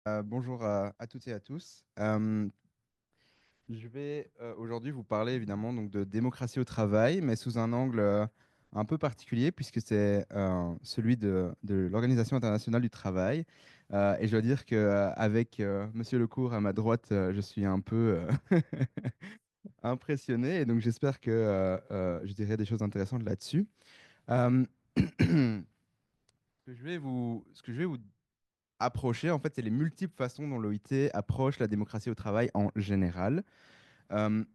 Bonjour à toutes et à tous. Je vais aujourd'hui vous parler évidemment donc, de démocratie au travail, mais sous un angle un peu particulier, puisque c'est celui de l'Organisation internationale du travail. Et je dois dire qu'avec Monsieur Lecourt à ma droite, je suis un peu impressionné, et donc j'espère que je dirai des choses intéressantes là-dessus. Euh, ce que je vais vous approcher, en fait, c'est les multiples façons dont l'OIT approche la démocratie au travail en général. Il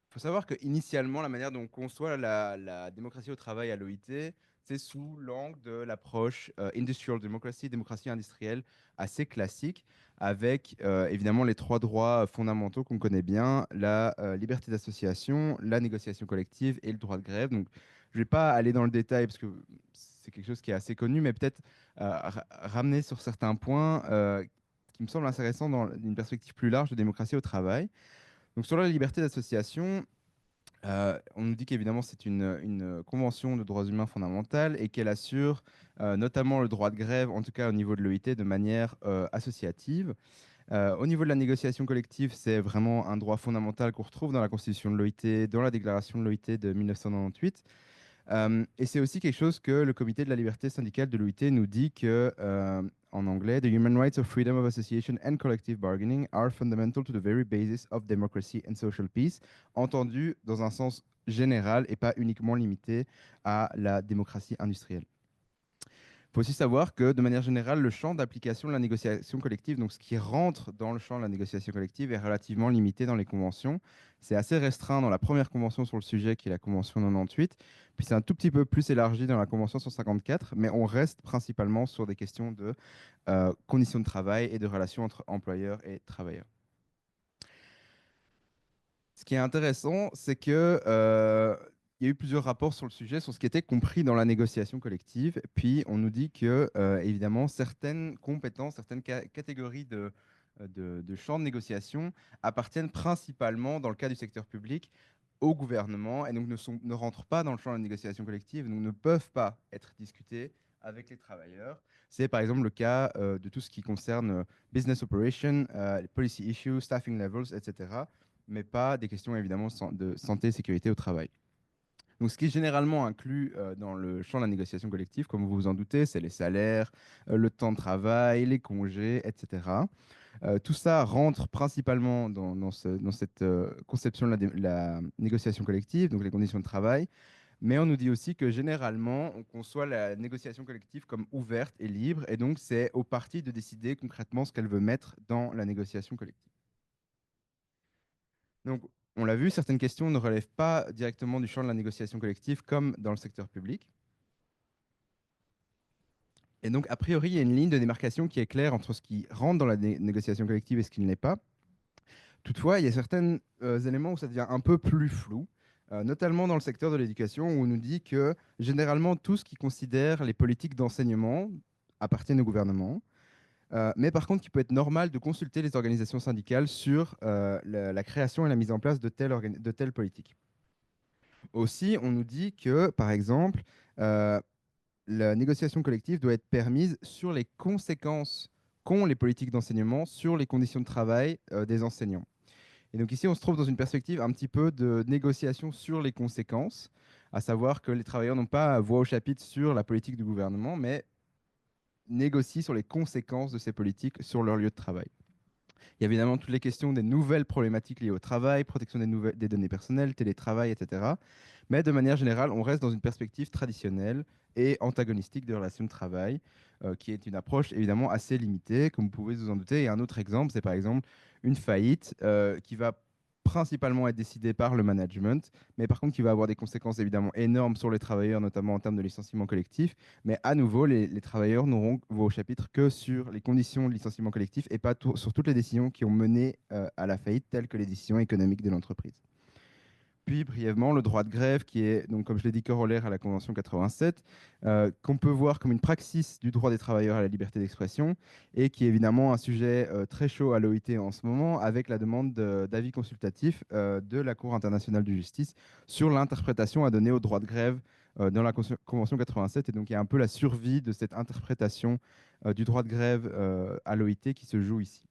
faut savoir qu'initialement, la manière dont on conçoit la démocratie au travail à l'OIT, c'est sous l'angle de l'approche industrial democracy, démocratie industrielle, assez classique, avec évidemment les trois droits fondamentaux qu'on connaît bien, la liberté d'association, la négociation collective et le droit de grève. Donc, je ne vais pas aller dans le détail parce que c'est quelque chose qui est assez connu, mais peut-être ramener sur certains points qui me semblent intéressants dans une perspective plus large de démocratie au travail. Donc sur la liberté d'association, on nous dit qu'évidemment c'est une convention de droits humains fondamentale et qu'elle assure notamment le droit de grève, en tout cas au niveau de l'OIT, de manière associative. Au niveau de la négociation collective, c'est vraiment un droit fondamental qu'on retrouve dans la Constitution de l'OIT, dans la Déclaration de l'OIT de 1998. Et c'est aussi quelque chose que le Comité de la liberté syndicale de l'OIT nous dit que, en anglais, The human rights of freedom of association and collective bargaining are fundamental to the very basis of democracy and social peace, entendu dans un sens général et pas uniquement limité à la démocratie industrielle. Il faut aussi savoir que, de manière générale, le champ d'application de la négociation collective, donc ce qui rentre dans le champ de la négociation collective, est relativement limité dans les conventions. C'est assez restreint dans la première convention sur le sujet, qui est la convention 98, puis c'est un tout petit peu plus élargi dans la convention 154, mais on reste principalement sur des questions de conditions de travail et de relations entre employeurs et travailleurs. Ce qui est intéressant, c'est que il y a eu plusieurs rapports sur le sujet, sur ce qui était compris dans la négociation collective. Puis on nous dit que, évidemment, certaines compétences, certaines catégories de champs de négociation appartiennent principalement, dans le cas du secteur public, au gouvernement et donc ne rentrent pas dans le champ de la négociation collective, donc ne peuvent pas être discutés avec les travailleurs. C'est par exemple le cas de tout ce qui concerne business operation, policy issues, staffing levels, etc., mais pas des questions évidemment de santé et sécurité au travail. Donc, ce qui est généralement inclus dans le champ de la négociation collective, comme vous vous en doutez, c'est les salaires, le temps de travail, les congés, etc. Tout ça rentre principalement dans cette conception de la négociation collective, donc les conditions de travail. Mais on nous dit aussi que généralement, on conçoit la négociation collective comme ouverte et libre, et donc c'est aux parties de décider concrètement ce qu'elles veulent mettre dans la négociation collective. Donc, on l'a vu, certaines questions ne relèvent pas directement du champ de la négociation collective comme dans le secteur public. Et donc, a priori, il y a une ligne de démarcation qui est claire entre ce qui rentre dans la négociation collective et ce qui ne l'est pas. Toutefois, il y a certains éléments où ça devient un peu plus flou, notamment dans le secteur de l'éducation, où on nous dit que généralement, tout ce qui considère les politiques d'enseignement appartient au gouvernement. Mais par contre, il peut être normal de consulter les organisations syndicales sur la création et la mise en place de telles politiques. Aussi, on nous dit que, par exemple, euh, la négociation collective doit être permise sur les conséquences qu'ont les politiques d'enseignement sur les conditions de travail des enseignants. Et donc ici, on se trouve dans une perspective un petit peu de négociation sur les conséquences, à savoir que les travailleurs n'ont pas voix au chapitre sur la politique du gouvernement, mais négocient sur les conséquences de ces politiques sur leur lieu de travail. Il y a évidemment toutes les questions des nouvelles problématiques liées au travail, protection des données personnelles, télétravail, etc. Mais de manière générale, on reste dans une perspective traditionnelle et antagonistique de relations de travail, qui est une approche évidemment assez limitée, comme vous pouvez vous en douter. Et un autre exemple, c'est par exemple une faillite qui va principalement être décidée par le management, mais par contre qui va avoir des conséquences évidemment énormes sur les travailleurs, notamment en termes de licenciement collectif. Mais à nouveau, les travailleurs n'auront voix au chapitre que sur les conditions de licenciement collectif et pas sur toutes les décisions qui ont mené à la faillite, telles que les décisions économiques de l'entreprise. Puis, brièvement, le droit de grève, qui est, donc, comme je l'ai dit, corollaire à la Convention 87, qu'on peut voir comme une praxis du droit des travailleurs à la liberté d'expression, et qui est évidemment un sujet très chaud à l'OIT en ce moment, avec la demande d'avis consultatif de la Cour internationale de justice sur l'interprétation à donner au droit de grève dans la Convention 87. Et donc, il y a un peu la survie de cette interprétation du droit de grève à l'OIT qui se joue ici.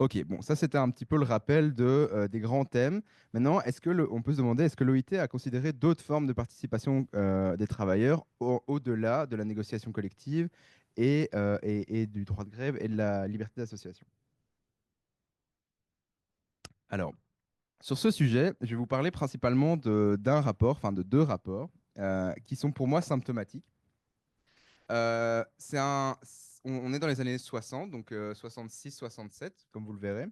Ok, bon, ça c'était un petit peu le rappel des grands thèmes. Maintenant, on peut se demander, est-ce que l'OIT a considéré d'autres formes de participation des travailleurs au-delà de la négociation collective et du droit de grève et de la liberté d'association? Alors, sur ce sujet, je vais vous parler principalement d'un rapport, enfin de deux rapports, qui sont pour moi symptomatiques. On est dans les années 60, donc 66-67, comme vous le verrez,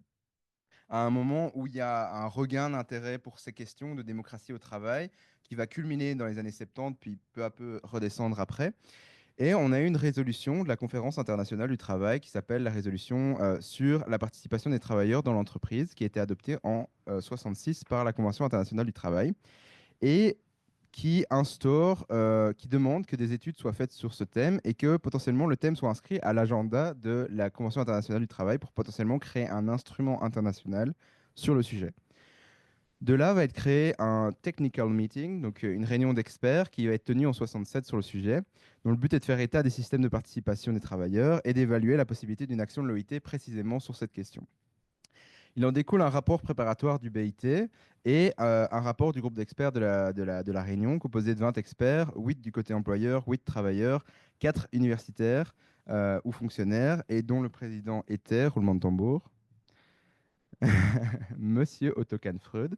à un moment où il y a un regain d'intérêt pour ces questions de démocratie au travail, qui va culminer dans les années 70, puis peu à peu redescendre après. Et on a eu une résolution de la Conférence internationale du travail qui s'appelle la résolution sur la participation des travailleurs dans l'entreprise, qui a été adoptée en 66 par la Convention internationale du travail, et qui demande que des études soient faites sur ce thème et que potentiellement le thème soit inscrit à l'agenda de la Convention internationale du travail pour potentiellement créer un instrument international sur le sujet. De là va être créé un technical meeting, donc une réunion d'experts qui va être tenue en 67 sur le sujet, dont le but est de faire état des systèmes de participation des travailleurs et d'évaluer la possibilité d'une action de l'OIT précisément sur cette question. Il en découle un rapport préparatoire du BIT et un rapport du groupe d'experts de la Réunion, composé de 20 experts, 8 du côté employeur, 8 travailleurs, 4 universitaires ou fonctionnaires, et dont le président était, roulement de tambour, Monsieur Otto Kahn-Freud.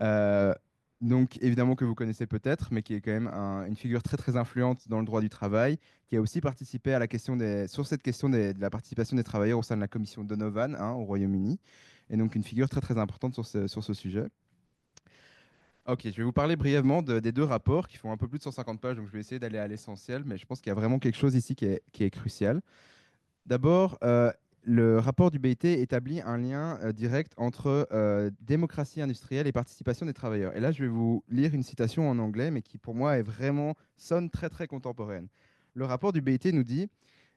Euh, donc évidemment que vous connaissez peut-être, mais qui est quand même une figure très très influente dans le droit du travail, qui a aussi participé à la question sur cette question de la participation des travailleurs au sein de la commission Donovan au Royaume-Uni, et donc une figure très très importante sur ce sujet. Ok, je vais vous parler brièvement des deux rapports qui font un peu plus de 150 pages, donc je vais essayer d'aller à l'essentiel, mais je pense qu'il y a vraiment quelque chose ici qui est crucial. D'abord, le rapport du BIT établit un lien direct entre démocratie industrielle et participation des travailleurs. Et là, je vais vous lire une citation en anglais, mais qui pour moi sonne très très contemporaine. Le rapport du BIT nous dit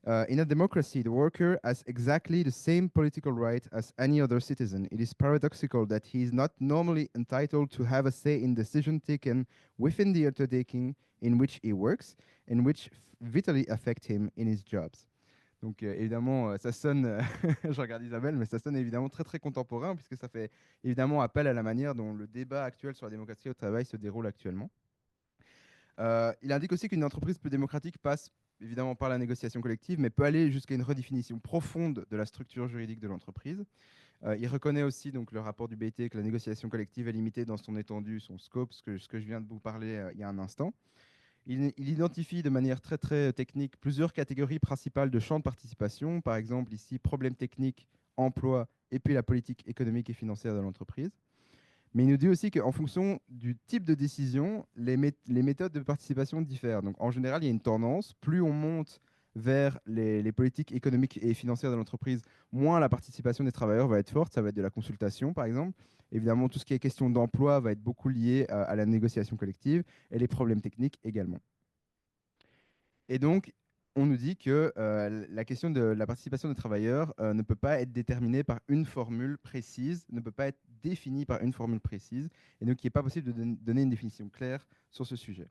In a democracy, the worker has exactly the same political right as any other citizen. It is paradoxical that he is not normally entitled to have a say in decisions taken within the undertaking in which he works and which vitally affect him in his jobs. Donc évidemment, ça sonne, je regarde Isabelle, mais ça sonne évidemment très très contemporain, puisque ça fait évidemment appel à la manière dont le débat actuel sur la démocratie au travail se déroule actuellement. Il indique aussi qu'une entreprise plus démocratique passe évidemment par la négociation collective, mais peut aller jusqu'à une redéfinition profonde de la structure juridique de l'entreprise. Il reconnaît aussi, donc le rapport du BIT, que la négociation collective est limitée dans son étendue, son scope, ce que je viens de vous parler il y a un instant. Il identifie de manière très très technique plusieurs catégories principales de champs de participation, par exemple ici problèmes techniques, emploi et puis la politique économique et financière de l'entreprise. Mais il nous dit aussi qu'en fonction du type de décision, les méthodes de participation diffèrent. Donc en général, il y a une tendance, plus on monte vers les politiques économiques et financières de l'entreprise, moins la participation des travailleurs va être forte. Ça va être de la consultation, par exemple. Évidemment, tout ce qui est question d'emploi va être beaucoup lié à la négociation collective et les problèmes techniques également. Et donc, on nous dit que la question de la participation des travailleurs ne peut pas être déterminée par une formule précise, ne peut pas être définie par une formule précise, et donc il n'est pas possible de donner une définition claire sur ce sujet.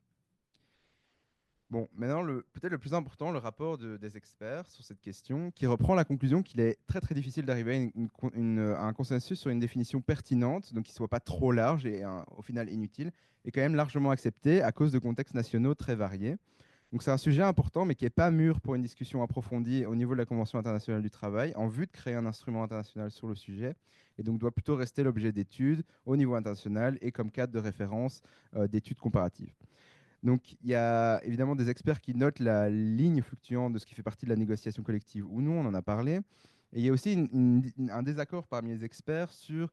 Bon, maintenant, peut-être le plus important, le rapport des experts sur cette question, qui reprend la conclusion qu'il est très très difficile d'arriver à un consensus sur une définition pertinente, donc qui ne soit pas trop large et au final inutile, et quand même largement accepté à cause de contextes nationaux très variés. Donc c'est un sujet important, mais qui n'est pas mûr pour une discussion approfondie au niveau de la Convention internationale du travail, en vue de créer un instrument international sur le sujet, et donc doit plutôt rester l'objet d'études au niveau international et comme cadre de référence d'études comparatives. Donc il y a évidemment des experts qui notent la ligne fluctuante de ce qui fait partie de la négociation collective ou non, on en a parlé. Et il y a aussi un désaccord parmi les experts sur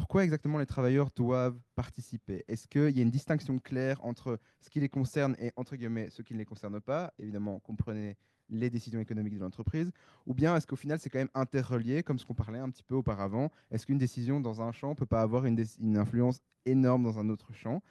quoi exactement les travailleurs doivent participer. Est-ce qu'il y a une distinction claire entre ce qui les concerne et, entre guillemets, ce qui ne les concerne pas? Évidemment, comprenez les décisions économiques de l'entreprise. Ou bien est-ce qu'au final, c'est quand même interrelié, comme ce qu'on parlait un petit peu auparavant? Est-ce qu'une décision dans un champ ne peut pas avoir une influence énorme dans un autre champ?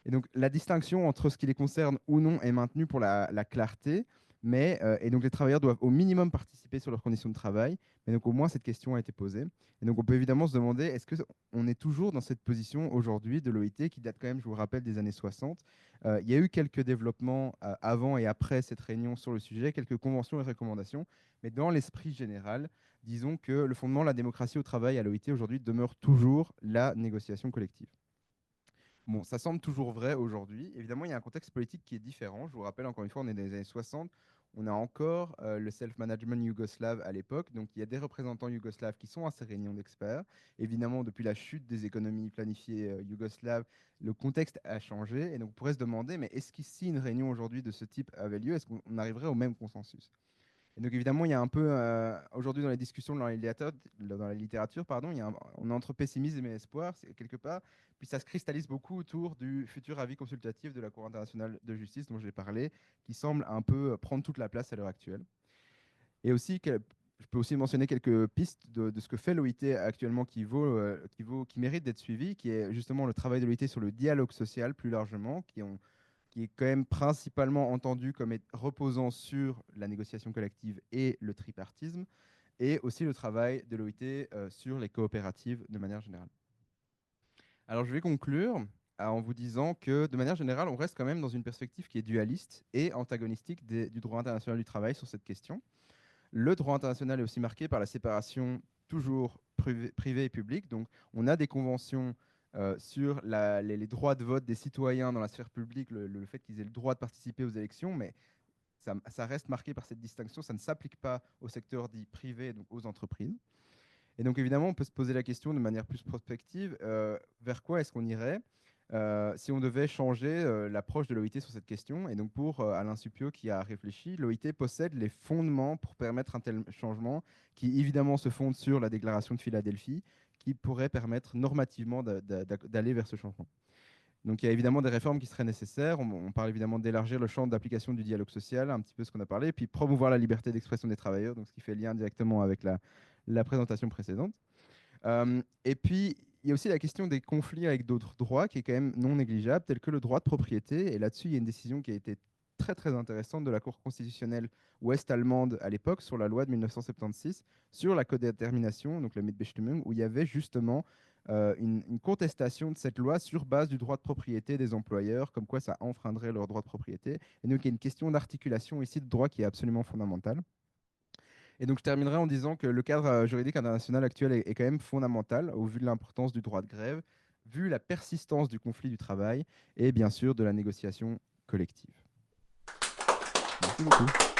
Et donc, la distinction entre ce qui les concerne ou non est maintenue pour la clarté, Et donc les travailleurs doivent au minimum participer sur leurs conditions de travail, mais donc au moins cette question a été posée. Et donc on peut évidemment se demander, est-ce qu'on est toujours dans cette position aujourd'hui de l'OIT qui date quand même, je vous le rappelle, des années 60. Il y a eu quelques développements avant et après cette réunion sur le sujet, quelques conventions et recommandations, mais dans l'esprit général, disons que le fondement de la démocratie au travail à l'OIT aujourd'hui demeure toujours la négociation collective. Bon, ça semble toujours vrai aujourd'hui. Évidemment, il y a un contexte politique qui est différent. Je vous rappelle, encore une fois, on est dans les années 60. On a encore le self-management yougoslave à l'époque. Donc, il y a des représentants yougoslaves qui sont à ces réunions d'experts. Évidemment, depuis la chute des économies planifiées yougoslaves, le contexte a changé. Et donc, on pourrait se demander, mais est-ce que si une réunion aujourd'hui de ce type avait lieu, est-ce qu'on arriverait au même consensus? Et donc évidemment, il y a un peu, aujourd'hui dans les discussions dans la littérature, pardon, on est entre pessimisme et espoir, c'est quelque part, puis ça se cristallise beaucoup autour du futur avis consultatif de la Cour internationale de justice dont j'ai parlé, qui semble un peu prendre toute la place à l'heure actuelle. Et aussi, je peux aussi mentionner quelques pistes de ce que fait l'OIT actuellement qui mérite d'être suivi, qui est justement le travail de l'OIT sur le dialogue social plus largement, qui est quand même principalement entendu comme reposant sur la négociation collective et le tripartisme, et aussi le travail de l'OIT sur les coopératives de manière générale. Alors je vais conclure en vous disant que de manière générale, on reste quand même dans une perspective qui est dualiste et antagonistique du droit international du travail sur cette question. Le droit international est aussi marqué par la séparation toujours privée et publique. Donc, on a des conventions sur les droits de vote des citoyens dans la sphère publique, le fait qu'ils aient le droit de participer aux élections, mais ça reste marqué par cette distinction. Ça ne s'applique pas au secteur dit privé, donc aux entreprises. Et donc, évidemment, on peut se poser la question de manière plus prospective, vers quoi est-ce qu'on irait si on devait changer l'approche de l'OIT sur cette question? Et donc, pour Alain Suppiot qui a réfléchi, l'OIT possède les fondements pour permettre un tel changement qui, évidemment, se fonde sur la déclaration de Philadelphie, qui pourrait permettre normativement d'aller vers ce changement. Donc, il y a évidemment des réformes qui seraient nécessaires. On parle évidemment d'élargir le champ d'application du dialogue social, un petit peu ce qu'on a parlé, et puis promouvoir la liberté d'expression des travailleurs, donc ce qui fait lien directement avec la présentation précédente. Et puis, il y a aussi la question des conflits avec d'autres droits qui est quand même non négligeable, tel que le droit de propriété. Et là-dessus, il y a une décision qui a été très très intéressante de la Cour constitutionnelle ouest-allemande à l'époque sur la loi de 1976 sur la codétermination, donc la Mitbestimmung, où il y avait justement une contestation de cette loi sur base du droit de propriété des employeurs, comme quoi ça enfreindrait leur droit de propriété. Et donc il y a une question d'articulation ici de droit qui est absolument fondamentale. Et donc, je terminerai en disant que le cadre juridique international actuel est quand même fondamental au vu de l'importance du droit de grève, vu la persistance du conflit du travail et bien sûr de la négociation collective. Merci beaucoup.